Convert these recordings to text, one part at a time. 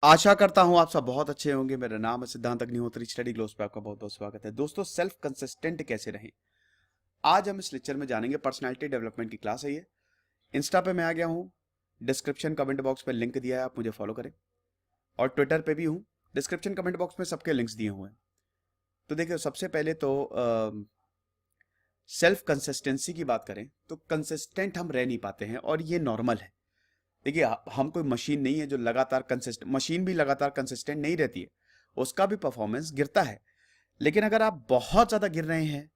आशा करता हूं आप सब बहुत अच्छे होंगे। मेरा नाम है सिद्धांत अग्निहोत्री। स्टडी ग्लोस पे आपका बहुत बहुत स्वागत है। दोस्तों, सेल्फ कंसिस्टेंट कैसे रहें, आज हम इस लेक्चर में जानेंगे। पर्सनालिटी डेवलपमेंट की क्लास है ये। इंस्टा पे मैं आ गया हूं, डिस्क्रिप्शन कमेंट बॉक्स पे लिंक दिया है, आप मुझे फॉलो करें। और ट्विटर पे भी हूं, डिस्क्रिप्शन कमेंट बॉक्स में सबके लिंक्स दिए हुए हैं। तो देखिए, सबसे पहले तो सेल्फ कंसिस्टेंसी की बात करें तो कंसिस्टेंट हम रह नहीं पाते हैं, और ये नॉर्मल है। देखिए, हम कोई मशीन नहीं है जो लगातार कंसिस्टेंट, मशीन भी लगातार कंसिस्टेंट नहीं रहती है, उसका भी परफॉर्मेंस गिरता है। लेकिन अगर आप बहुत ज्यादा गिर रहे हैं,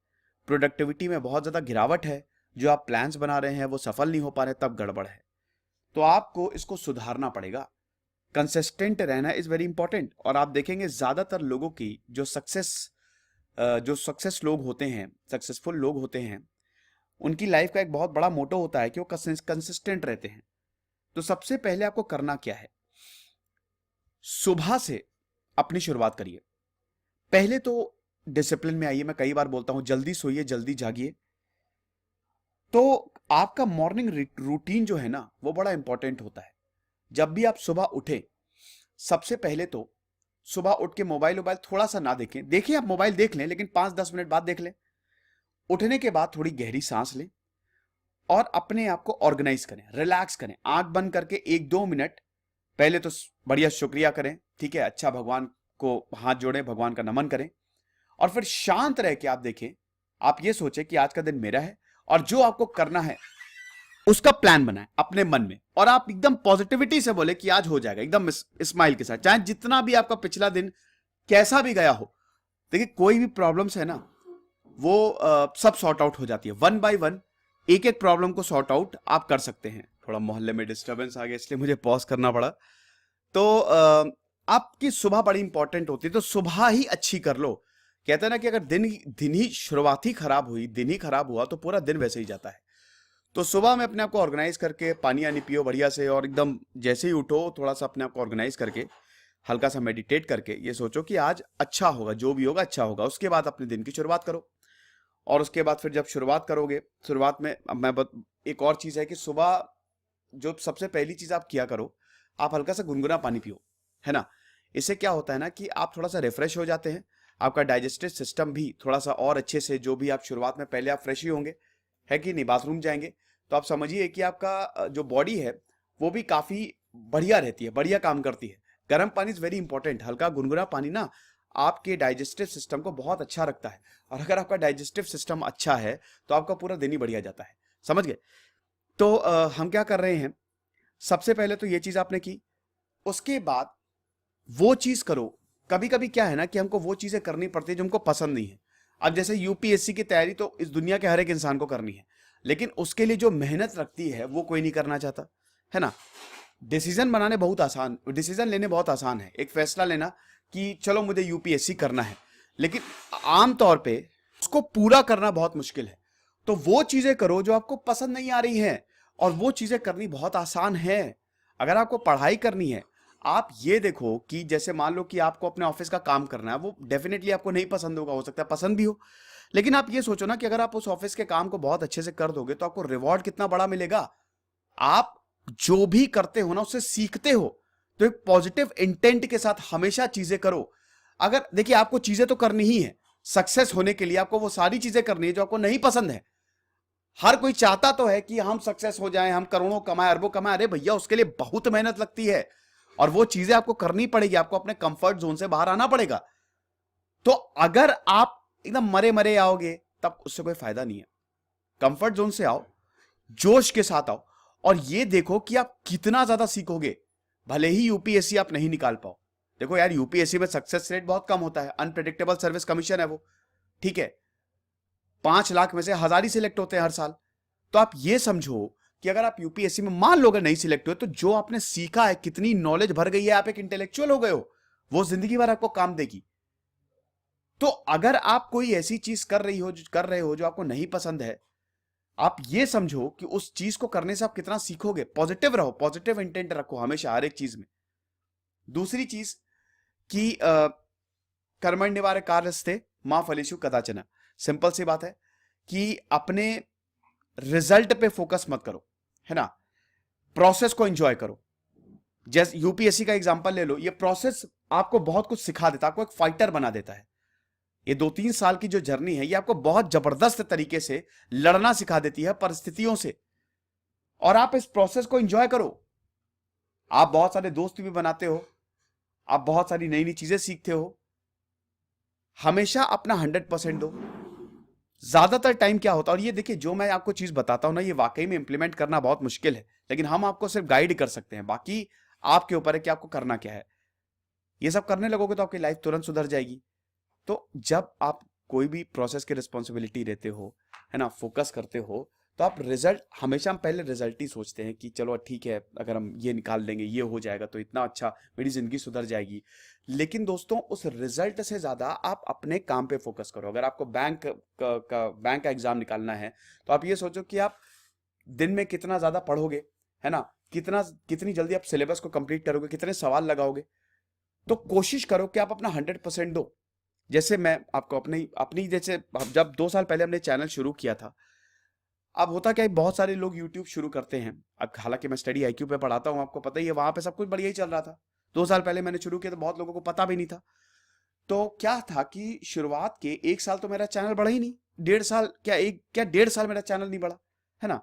प्रोडक्टिविटी में बहुत ज्यादा गिरावट है, जो आप प्लान्स बना रहे हैं वो सफल नहीं हो पा रहे, तब गड़बड़ है। तो आपको इसको सुधारना पड़ेगा। कंसिस्टेंट रहना इज वेरी इंपॉर्टेंट। और आप देखेंगे ज्यादातर लोगों की जो सक्सेस लोग होते हैं, सक्सेसफुल लोग होते हैं, उनकी लाइफ का एक बहुत बड़ा मोटो होता है कि वो कंसिस्टेंट रहते हैं। तो सबसे पहले आपको करना क्या है, सुबह से अपनी शुरुआत करिए। पहले तो डिसिप्लिन में आइए। मैं कई बार बोलता हूं, जल्दी सोइए जल्दी जागिए। तो आपका मॉर्निंग रूटीन जो है ना, वो बड़ा इंपॉर्टेंट होता है। जब भी आप सुबह उठे, सबसे पहले तो सुबह उठ के मोबाइल वोबाइल थोड़ा सा ना देखें। देखिए, आप मोबाइल देख लें, लेकिन 5-10 मिनट बाद देख लें। उठने के बाद थोड़ी गहरी सांस लें और अपने आप को ऑर्गेनाइज करें, रिलैक्स करें। आंख बंद करके 1-2 मिनट पहले तो बढ़िया शुक्रिया करें, ठीक है, अच्छा, भगवान को हाथ जोड़ें, भगवान का नमन करें। और फिर शांत रह के आप देखें, आप ये सोचें कि आज का दिन मेरा है, और जो आपको करना है उसका प्लान बनाएं अपने मन में। और आप एकदम पॉजिटिविटी से बोले कि आज हो जाएगा, एकदम स्माइल के साथ, चाहे जितना भी आपका पिछला दिन कैसा भी गया हो। देखिए, कोई भी प्रॉब्लम्स है ना, वो सब सॉर्ट आउट हो जाती है, वन बाय वन। एक एक प्रॉब्लम को सॉर्ट आउट आप कर सकते हैं। थोड़ा मोहल्ले में डिस्टरबेंस आ गया, इसलिए मुझे पॉज करना पड़ा। तो आपकी सुबह बड़ी इंपॉर्टेंट होती है, तो सुबह ही अच्छी कर लो। कहते हैं ना कि अगर दिन ही शुरुआत ही खराब हुई, दिन ही खराब हुआ, तो पूरा दिन वैसे ही जाता है। तो सुबह में अपने आप को ऑर्गेनाइज करके पानी आनी पियो बढ़िया से, और एकदम जैसे ही उठो थोड़ा सा अपने आप को ऑर्गेनाइज करके, हल्का सा मेडिटेट करके ये सोचो कि आज अच्छा होगा, जो भी होगा अच्छा होगा। उसके बाद अपने दिन की शुरुआत करो। और उसके बाद फिर जब शुरुआत करोगे, शुरुआत में अब एक और चीज है कि सुबह जो सबसे पहली चीज आप किया करो, आप हल्का सा गुनगुना पानी पियो, है ना। इससे क्या होता है ना कि आप थोड़ा सा रिफ्रेश हो जाते हैं। आपका डाइजेस्टिव सिस्टम भी थोड़ा सा और अच्छे से, जो भी आप शुरुआत में पहले आप फ्रेश ही होंगे, है कि नहीं, बाथरूम जाएंगे, तो आप समझिए कि आपका जो बॉडी है वो भी काफी बढ़िया रहती है, बढ़िया काम करती है। गर्म पानी इज वेरी इंपॉर्टेंट। हल्का गुनगुना पानी ना आपके डाइजेस्टिव सिस्टम को बहुत अच्छा रखता है। और अगर आपका डाइजेस्टिव सिस्टम अच्छा है तो आपका पूरा दिन ही बढ़िया जाता है। समझ गए। तो हम क्या कर रहे हैं, सबसे पहले तो ये चीज आपने की। उसके बाद वो चीज करो। कभी कभी क्या है ना कि हमको वो चीजें करनी पड़ती है जो हमको पसंद नहीं है। अब जैसे यूपीएससी की तैयारी तो इस दुनिया के हर एक इंसान को करनी है, लेकिन उसके लिए जो मेहनत लगती है वो कोई नहीं करना चाहता, है ना। डिसीजन लेने बहुत आसान है, एक फैसला लेना कि चलो मुझे यूपीएससी करना है। लेकिन आमतौर पे उसको पूरा करना बहुत मुश्किल है। तो वो चीजें करो जो आपको पसंद नहीं आ रही हैं, और वो चीजें करनी बहुत आसान है। अगर आपको पढ़ाई करनी है, आप ये देखो कि जैसे मान लो कि आपको अपने ऑफिस का काम करना है, वो डेफिनेटली आपको नहीं पसंद होगा, हो सकता है पसंद भी हो। लेकिन आप ये सोचो ना कि अगर आप उस ऑफिस के काम को बहुत अच्छे से कर दोगे तो आपको रिवॉर्ड कितना बड़ा मिलेगा। आप जो भी करते हो ना उससे सीखते हो। तो एक पॉजिटिव इंटेंट के साथ हमेशा चीजें करो। अगर देखिए, आपको चीजें तो करनी ही है, सक्सेस होने के लिए आपको वो सारी चीजें करनी है जो आपको नहीं पसंद है। हर कोई चाहता तो है कि हम सक्सेस हो जाएं, हम करोड़ों कमाएं, अरबों कमाएं। अरे भैया, उसके लिए बहुत मेहनत लगती है, और वो चीजें आपको करनी पड़ेगी। आपको अपने कंफर्ट जोन से बाहर आना पड़ेगा। तो अगर आप एकदम मरे मरे आओगे तब उससे कोई फायदा नहीं है। कंफर्ट जोन से आओ, जोश के साथ आओ, और ये देखो कि आप कितना ज्यादा सीखोगे। भले ही यूपीएससी आप नहीं निकाल पाओ। देखो यार, यूपीएससी में सक्सेस रेट बहुत कम होता है, अनप्रेडिक्टेबल सर्विस कमीशन है वो, ठीक है। 5 लाख में से 1,000 ही सिलेक्ट होते हैं हर साल। तो आप ये समझो कि अगर आप यूपीएससी में मान लो अगर नहीं सिलेक्ट हुए, तो जो आपने सीखा है, कितनी नॉलेज भर गई है, आप एक इंटेलेक्चुअल हो गए हो, वो जिंदगी भर आपको काम देगी। तो अगर आप कोई ऐसी चीज कर रहे हो जो आपको नहीं पसंद है, आप ये समझो कि उस चीज को करने से आप कितना सीखोगे। पॉजिटिव रहो, पॉजिटिव इंटेंट रखो हमेशा हर एक चीज में। दूसरी चीज कि कर्मण्येवाधिकारस्ते कार्यस्ते मां फलेषु कदाचन। सिंपल सी बात है कि अपने रिजल्ट पे फोकस मत करो, है ना। प्रोसेस को एंजॉय करो। जैसे यूपीएससी का एग्जांपल ले लो, ये प्रोसेस आपको बहुत कुछ सिखा देता है, आपको एक फाइटर बना देता है। ये 2-3 साल की जो जर्नी है ये आपको बहुत जबरदस्त तरीके से लड़ना सिखा देती है परिस्थितियों से, और आप इस प्रोसेस को एंजॉय करो। आप बहुत सारे दोस्त भी बनाते हो, आप बहुत सारी नई नई चीजें सीखते हो। हमेशा अपना 100% दो। ज्यादातर टाइम क्या होता है, और ये देखिए जो मैं आपको चीज बताता हूं ना, ये वाकई में इंप्लीमेंट करना बहुत मुश्किल है, लेकिन हम आपको सिर्फ गाइड कर सकते हैं, बाकी आपके ऊपर है कि आपको करना क्या है। ये सब करने लगोगे तो आपकी लाइफ तुरंत सुधर जाएगी। तो जब आप कोई भी प्रोसेस की रिस्पॉन्सिबिलिटी लेते हो, है ना, फोकस करते हो, तो आप रिजल्ट, हमेशा हम पहले रिजल्ट ही सोचते हैं कि चलो ठीक है, अगर हम ये निकाल लेंगे, ये हो जाएगा तो इतना अच्छा, मेरी जिंदगी सुधर जाएगी। लेकिन दोस्तों उस रिजल्ट से ज्यादा आप अपने काम पे फोकस करो। अगर आपको बैंक का एग्जाम निकालना है, तो आप ये सोचो कि आप दिन में कितना ज्यादा पढ़ोगे, है ना, कितनी जल्दी आप सिलेबस को कंप्लीट करोगे, कितने सवाल लगाओगे। तो कोशिश करो कि आप अपना 100% दो। जैसे मैं आपको अपनी अपनी जैसे जब 2 साल पहले हमने चैनल शुरू किया था, अब होता क्या है, बहुत सारे लोग यूट्यूब शुरू करते हैं। अब हालांकि मैं स्टडी आईक्यू पे पढ़ाता हूं, आपको पता ही है, वहां पे सब कुछ बढ़िया ही चल रहा था। 2 साल पहले मैंने शुरू किया तो बहुत लोगों को पता भी नहीं था। तो क्या था कि शुरुआत के 1 साल तो मेरा चैनल बढ़ा ही नहीं, 1.5 साल, क्या 1.5 साल मेरा चैनल नहीं बढ़ा, है ना।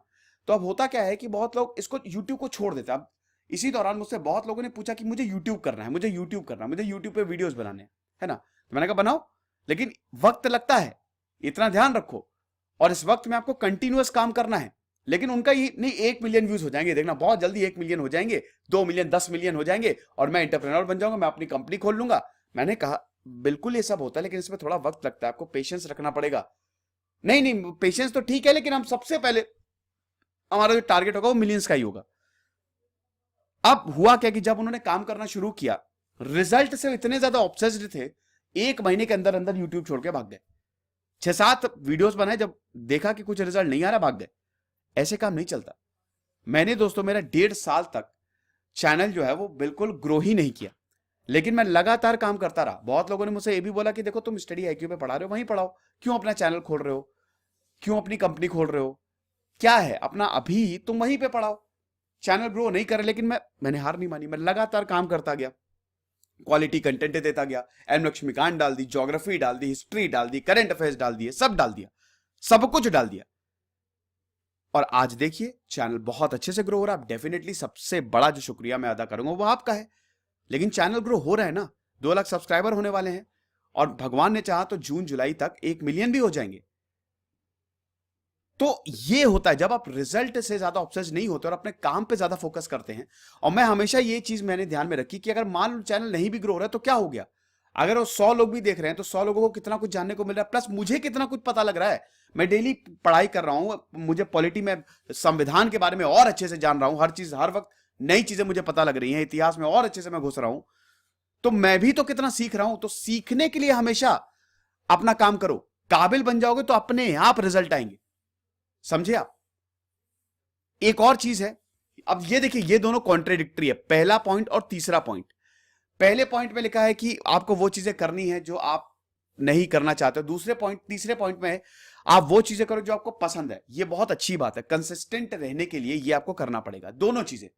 तो अब होता क्या है कि बहुत लोग इसको यूट्यूब को छोड़ देते हैं। अब इसी दौरान मुझसे बहुत लोगों ने पूछा कि मुझे यूट्यूब करना है, मुझे यूट्यूब करना है, मुझे यूट्यूब पे वीडियोस बनाने हैं, है ना। तो मैंने कहा बनाओ, लेकिन वक्त लगता है, इतना ध्यान रखो, और इस वक्त में आपको कंटिन्यूअस काम करना है। लेकिन उनका ये नहीं, 1 मिलियन व्यूज हो जाएंगे, देखना बहुत जल्दी 1 मिलियन हो जाएंगे, 2 मिलियन, 10 मिलियन हो जाएंगे, और मैं एंटरप्रेन्योर बन जाऊंगा, मैं अपनी कंपनी खोल लूंगा। मैंने कहा बिल्कुल ये सब होता है, लेकिन इसमें थोड़ा वक्त लगता है, आपको पेशेंस रखना पड़ेगा। नहीं नहीं, पेशेंस तो ठीक है, लेकिन हम सबसे पहले हमारा जो टारगेट होगा वो मिलियंस का ही होगा। अब हुआ क्या कि जब उन्होंने काम करना शुरू किया, रिजल्ट से इतने ज्यादा ऑब्सेस्ड थे, 1 महीने के अंदर अंदर यूट्यूब छोड़ के भाग गए। 6-7 वीडियोस बनाए, जब देखा कि कुछ रिजल्ट नहीं आ रहा, भाग गए। ऐसे काम नहीं चलता। मैंने दोस्तों मेरा 1.5 साल तक चैनल जो है वो बिल्कुल ग्रो ही नहीं किया, लेकिन मैं लगातार काम करता रहा। बहुत लोगों ने मुझसे ये भी बोला कि देखो तुम स्टडी आईक्यू पे पढ़ा रहे हो, वहीं पढ़ाओ, क्यों अपना चैनल खोल रहे हो, क्यों अपनी कंपनी खोल रहे हो, क्या है, अपना अभी तुम वहीं पे पढ़ाओ। चैनल ग्रो नहीं करे, लेकिन मैंने हार नहीं मानी, मैं लगातार काम करता गया, क्वालिटी कंटेंट देता गया। एम लक्ष्मीकांत डाल दी, ज्योग्राफी डाल दी, हिस्ट्री डाल दी, करंट अफेयर्स डाल दिए, सब डाल दिया, सब कुछ डाल दिया। और आज देखिए चैनल बहुत अच्छे से ग्रो हो रहा है। डेफिनेटली सबसे बड़ा जो शुक्रिया मैं अदा करूंगा वो आपका है। लेकिन चैनल ग्रो हो रहा है ना, 2 लाख सब्सक्राइबर होने वाले हैं, और भगवान ने चाहा तो जून जुलाई तक 1 मिलियन भी हो जाएंगे। तो ये होता है जब आप रिजल्ट से ज्यादा ऑब्सेस नहीं होते और अपने काम पे ज्यादा फोकस करते हैं। और मैं हमेशा ये चीज मैंने ध्यान में रखी कि अगर मान लो चैनल नहीं भी ग्रो हो रहा है तो क्या हो गया, अगर वो 100 लोग भी देख रहे हैं तो 100 लोगों को कितना कुछ जानने को मिल रहा है, प्लस मुझे कितना कुछ पता लग रहा है। मैं डेली पढ़ाई कर रहा हूं, मुझे पॉलिटी में, संविधान के बारे में और अच्छे से जान रहा हूं, हर चीज, हर वक्त नई चीजें मुझे पता लग रही हैं, इतिहास में और अच्छे से मैं घुस रहा हूं। तो मैं भी तो कितना सीख रहा हूं। तो सीखने के लिए हमेशा अपना काम करो, काबिल बन जाओगे तो अपने आप रिजल्ट आएंगे, समझे आप। एक और चीज है, अब ये देखिए ये दोनों कॉन्ट्रेडिक्टरी है, पहला पॉइंट और तीसरा पॉइंट। पहले पॉइंट में लिखा है कि आपको वो चीजें करनी है जो आप नहीं करना चाहते हो, तीसरे पॉइंट में आप वो चीजें करो जो आपको पसंद है। ये बहुत अच्छी बात है, कंसिस्टेंट रहने के लिए ये आपको करना पड़ेगा, दोनों चीजें।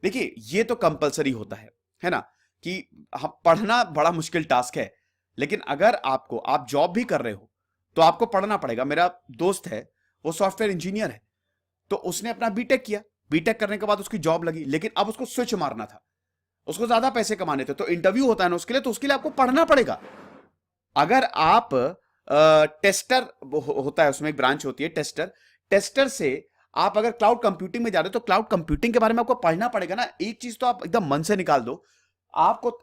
देखिए ये तो कंपलसरी होता है ना, कि हम पढ़ना बड़ा मुश्किल टास्क है, लेकिन अगर आप जॉब भी कर रहे हो तो आपको पढ़ना पड़ेगा। मेरा दोस्त है, वो सॉफ्टवेयर इंजीनियर है, तो उसने अपना बीटेक किया, बीटेक करने के बाद उसकी जॉब लगी, लेकिन अब उसको स्विच मारना था, उसको ज्यादा पैसे कमाने थे, तो इंटरव्यू होता है ना उसके लिए, तो उसके लिए आपको पढ़ना पड़ेगा। अगर आप टेस्टर होता है, उसमें एक ब्रांच होती है टेस्टर, टेस्टर से आप अगर क्लाउड कंप्यूटिंग में जा रहे हो तो क्लाउड कंप्यूटिंग के बारे में आपको पढ़ना पड़ेगा ना। एक चीज तो आप एकदम मन से निकाल दो,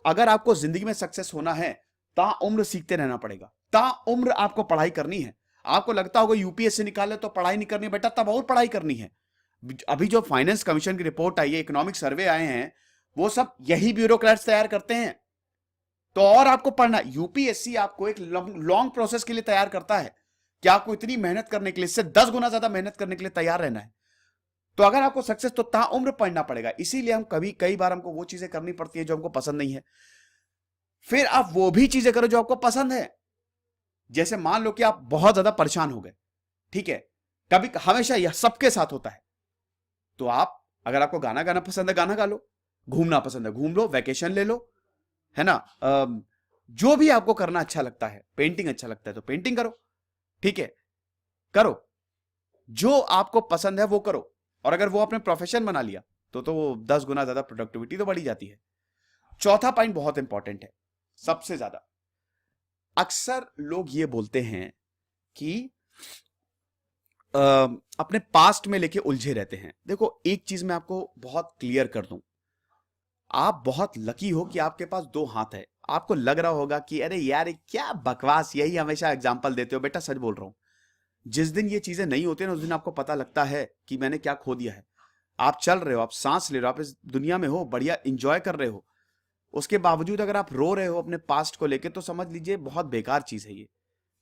अगर आपको जिंदगी में सक्सेस होना है, ताउम्र सीखते रहना पड़ेगा, ताउम्र आपको पढ़ाई करनी है। आपको लगता होगा यूपीएससी निकाले तो पढ़ाई नहीं करनी, बेटा तब और पढ़ाई करनी है। अभी जो फाइनेंस कमीशन की रिपोर्ट आई है, इकोनॉमिक सर्वे आए हैं, वो सब यही ब्यूरोक्रेट्स तैयार करते हैं। तो और आपको पढ़ना, यूपीएससी आपको एक लॉन्ग प्रोसेस के लिए तैयार करता है कि आपको इतनी मेहनत करने के लिए, इससे 10 गुना ज्यादा मेहनत करने के लिए तैयार रहना है। तो अगर आपको सक्सेस, तो ताउम्र पढ़ना पड़ेगा। इसीलिए हम कई बार हमको वो चीजें करनी पड़ती है जो हमको पसंद नहीं है। फिर आप वो भी चीजें करो जो आपको पसंद है। जैसे मान लो कि आप बहुत ज्यादा परेशान हो गए, ठीक है, कभी हमेशा यह सबके साथ होता है, तो आप, अगर आपको गाना गाना पसंद है, गाना गा लो। घूमना पसंद है, घूम लो, वैकेशन ले लो, है ना। जो भी आपको करना अच्छा लगता है, पेंटिंग अच्छा लगता है तो पेंटिंग करो, ठीक है, करो, जो आपको पसंद है वो करो। और अगर वो आपने प्रोफेशन बना लिया तो वो 10 गुना ज्यादा प्रोडक्टिविटी तो बढ़ी जाती है। चौथा पॉइंट बहुत इंपॉर्टेंट है, सबसे ज्यादा। अक्सर लोग ये बोलते हैं कि अपने पास्ट में लेके उलझे रहते हैं। देखो, एक चीज मैं आपको बहुत क्लियर कर दूं, आप बहुत लकी हो कि आपके पास 2 हाथ है। आपको लग रहा होगा कि अरे यार ये क्या बकवास, यही हमेशा एग्जांपल देते हो। बेटा सच बोल रहा हूं, जिस दिन ये चीजें नहीं होती ना, उस दिन आपको पता लगता है कि मैंने क्या खो दिया है। आप चल रहे हो, आप सांस ले रहे हो, आप इस दुनिया में हो, बढ़िया इंजॉय कर रहे हो, उसके बावजूद अगर आप रो रहे हो अपने पास्ट को लेके, तो समझ लीजिए बहुत बेकार चीज है ये।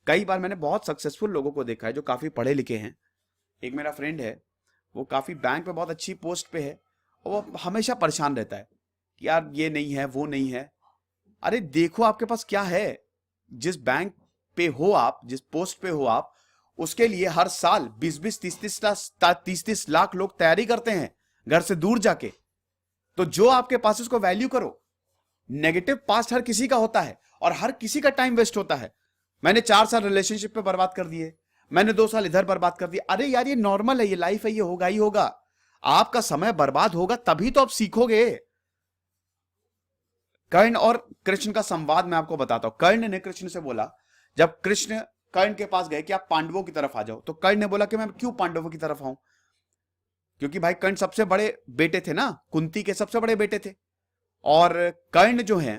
कई बार मैंने बहुत सक्सेसफुल लोगों को देखा है जो काफी पढ़े लिखे हैं। एक मेरा फ्रेंड है, वो काफी बैंक में बहुत अच्छी पोस्ट पे है, और वो हमेशा परेशान रहता है कि यार ये नहीं है, वो नहीं है। अरे देखो आपके पास क्या है। जिस बैंक पे हो आप, जिस पोस्ट पे हो आप, उसके लिए हर साल 20-20, 30-30 लाख लोग तैयारी करते हैं घर से दूर जाके। तो जो आपके पास उसको वैल्यू करो। नेगेटिव पास्ट हर किसी का होता है और हर किसी का टाइम वेस्ट होता है। मैंने 4 साल रिलेशनशिप पे बर्बाद कर दिए, मैंने 2 साल इधर बर्बाद कर दिया। अरे यार ये नॉर्मल है, ये लाइफ है, ये होगा ही होगा। आपका समय बर्बाद होगा तभी तो आप सीखोगे। कर्ण और कृष्ण का संवाद मैं आपको बताता हूं। कर्ण ने कृष्ण से बोला, जब कृष्ण कर्ण के पास गए कि आप पांडवों की तरफ आ जाओ, तो कर्ण ने बोला कि मैं क्यों पांडवों की तरफ आऊं, क्योंकि भाई कर्ण सबसे बड़े बेटे थे ना, कुंती के सबसे बड़े बेटे थे। और कर्ण जो है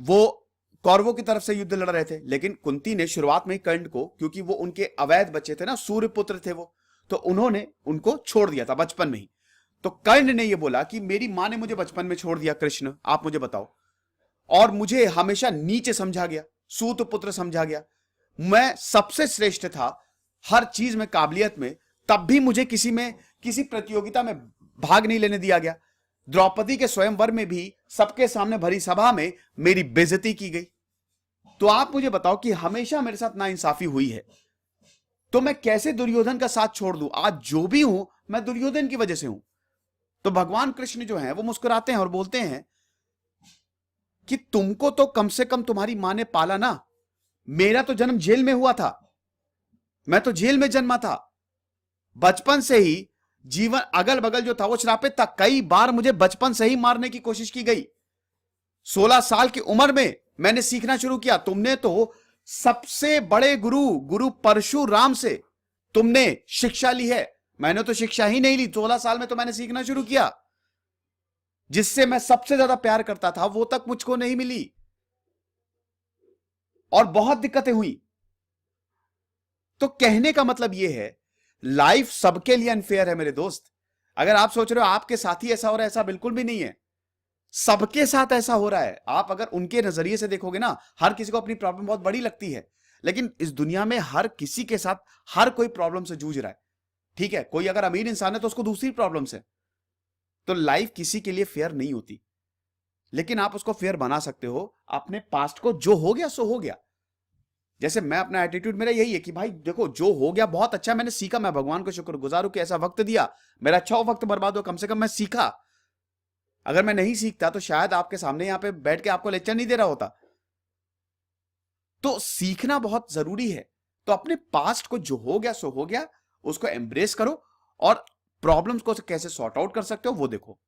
वो कौरवों की तरफ से युद्ध लड़ रहे थे। लेकिन कुंती ने शुरुआत में ही कर्ण को, क्योंकि वो उनके अवैध बच्चे थे ना, सूर्य पुत्र थे वो, तो उन्होंने उनको छोड़ दिया था बचपन में ही। तो कर्ण ने ये बोला कि मेरी मां ने मुझे बचपन में छोड़ दिया कृष्ण, आप मुझे बताओ, और मुझे हमेशा नीचे समझा गया, सूत पुत्र समझा गया, मैं सबसे श्रेष्ठ था हर चीज में, काबिलियत में, तब भी मुझे किसी प्रतियोगिता में भाग नहीं लेने दिया गया। द्रौपदी के स्वयंवर में भी सबके सामने भरी सभा में मेरी बेइज्जती की गई। तो आप मुझे बताओ कि हमेशा मेरे साथ नाइंसाफी हुई है, तो मैं कैसे दुर्योधन का साथ छोड़ दूं। आज जो भी हूं मैं दुर्योधन की वजह से हूं। तो भगवान कृष्ण जो है वो मुस्कुराते हैं और बोलते हैं कि तुमको तो कम से कम तुम्हारी मां ने पाला ना, मेरा तो जन्म जेल में हुआ था, मैं तो जेल में जन्मा था। बचपन से ही जीवन अगल बगल जो था वो श्रापित था। कई बार मुझे बचपन से ही मारने की कोशिश की गई। 16 साल की उम्र में मैंने सीखना शुरू किया। तुमने तो सबसे बड़े गुरु परशुराम से तुमने शिक्षा ली है, मैंने तो शिक्षा ही नहीं ली। 16 साल में तो मैंने सीखना शुरू किया। जिससे मैं सबसे ज्यादा प्यार करता था वो तक मुझको नहीं मिली, और बहुत दिक्कतें हुई। तो कहने का मतलब यह है, लाइफ सबके लिए अनफेयर है मेरे दोस्त। अगर आप सोच रहे हो आपके साथ ही ऐसा हो रहा है, ऐसा बिल्कुल भी नहीं है। सबके साथ ऐसा हो रहा है। आप अगर उनके नजरिए से देखोगे ना, हर किसी को अपनी प्रॉब्लम बहुत बड़ी लगती है, लेकिन इस दुनिया में हर किसी के साथ हर कोई प्रॉब्लम से जूझ रहा है। ठीक है, कोई अगर अमीर इंसान है तो उसको दूसरी प्रॉब्लम्स है। तो लाइफ किसी के लिए फेयर नहीं होती, लेकिन आप उसको फेयर बना सकते हो अपने पास्ट को। जो हो गया सो हो गया। जैसे मैं, अपना एटीट्यूड मेरा यही है कि भाई देखो, जो हो गया बहुत अच्छा, मैंने सीखा, मैं भगवान को शुक्रगुजार हूं कि ऐसा वक्त दिया, मेरा अच्छा वक्त बर्बाद हुआ, कम से कम मैं सीखा। अगर मैं नहीं सीखता तो शायद आपके सामने यहां पे बैठ के आपको लेक्चर नहीं दे रहा होता। तो सीखना बहुत जरूरी है। तो अपने पास्ट को, जो हो गया सो हो गया, उसको एम्ब्रेस करो, और प्रॉब्लम्स को कैसे सॉर्ट आउट कर सकते हो वो देखो।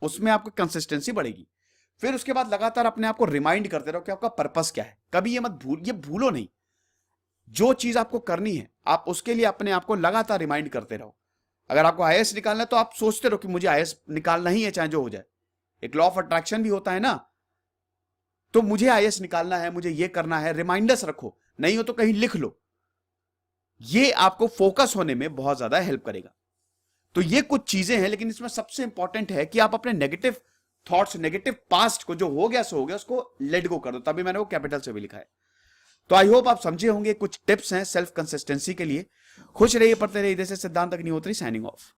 उसमें आपको कंसिस्टेंसी बढ़ेगी। फिर उसके बाद लगातार अपने आप को रिमाइंड करते रहो कि आपका पर्पस क्या है। कभी ये मत भूलो नहीं। जो चीज आपको करनी है, आप उसके लिए अपने आप को लगातार रिमाइंड करते रहो। अगर आपको आईएएस निकालना है तो आप सोचते रहो कि मुझे आईएएस निकालना ही है, चाहे जो हो जाए। एक लॉ ऑफ अट्रैक्शन भी होता है ना, तो मुझे आईएएस निकालना है, मुझे ये करना है। रिमाइंडर्स रखो, नहीं हो तो कहीं लिख लो। ये आपको फोकस होने में बहुत ज्यादा हेल्प करेगा। तो ये कुछ चीजें हैं, लेकिन इसमें सबसे इंपॉर्टेंट है कि आप अपने नेगेटिव थॉट्स, नेगेटिव पास्ट को, जो हो गया सो हो गया, उसको लेट गो कर दो। तभी मैंने वो कैपिटल से भी लिखा है। तो आई होप आप समझे होंगे। कुछ टिप्स हैं सेल्फ कंसिस्टेंसी के लिए। खुश रहिए, पढ़ते रहिए। जैसे सिद्धांत अग्निहोत्री, साइनिंग ऑफ।